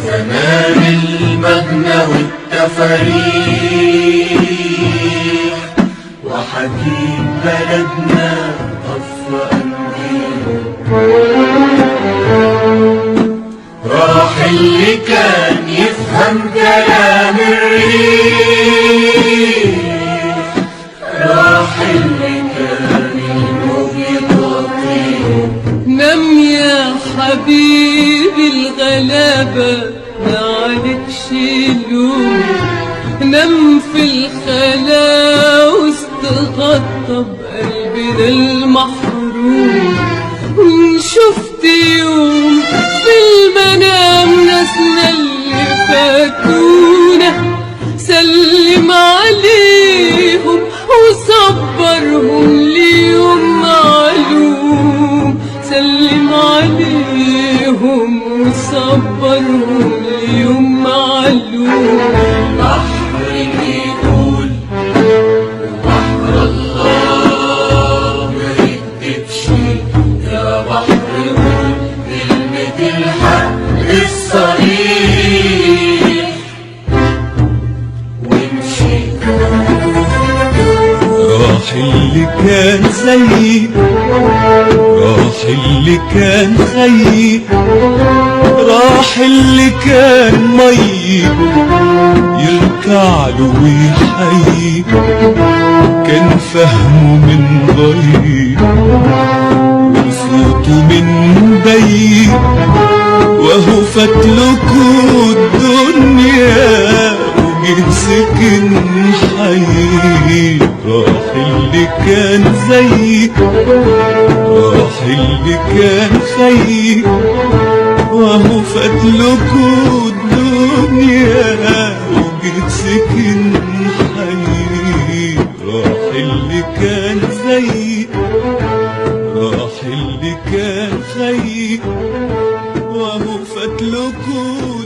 زمان المجنى والتفاريح وحكيم بلدنا طف قلبي. راح اللي كان يفهم كلام الريح، راح اللي كان الموج يطير. نام يا حبيبي الغلابة ما عليكش لوم، نام في الخلا واستغطى بقلبنا المحروم. شفت يوم في المنام ناسنا اللي فاتونا، سلم عليهم وصبرهم ليوم معلوم، سلم عليهم وصبرهم ليوم معلوم. البحر بيقول وبحر الله ما يكدبش، يا بحر قول كلمة الحق الصريح وامشي. راح اللي كان زيي، راح اللي كان خيي، راح اللي كان مي يركع له ويحيي. كان فهمه من ضي وصوته من بي، وهو فاتلكوا الدنيا وجه سكن حي. راح اللي كان زيي، راح اللي كان خيي، وهو فاتلكوا الدنيا وجه سكن حي. راح اللي كان زيي، راح اللي كان خيي، وهو فاتلكوا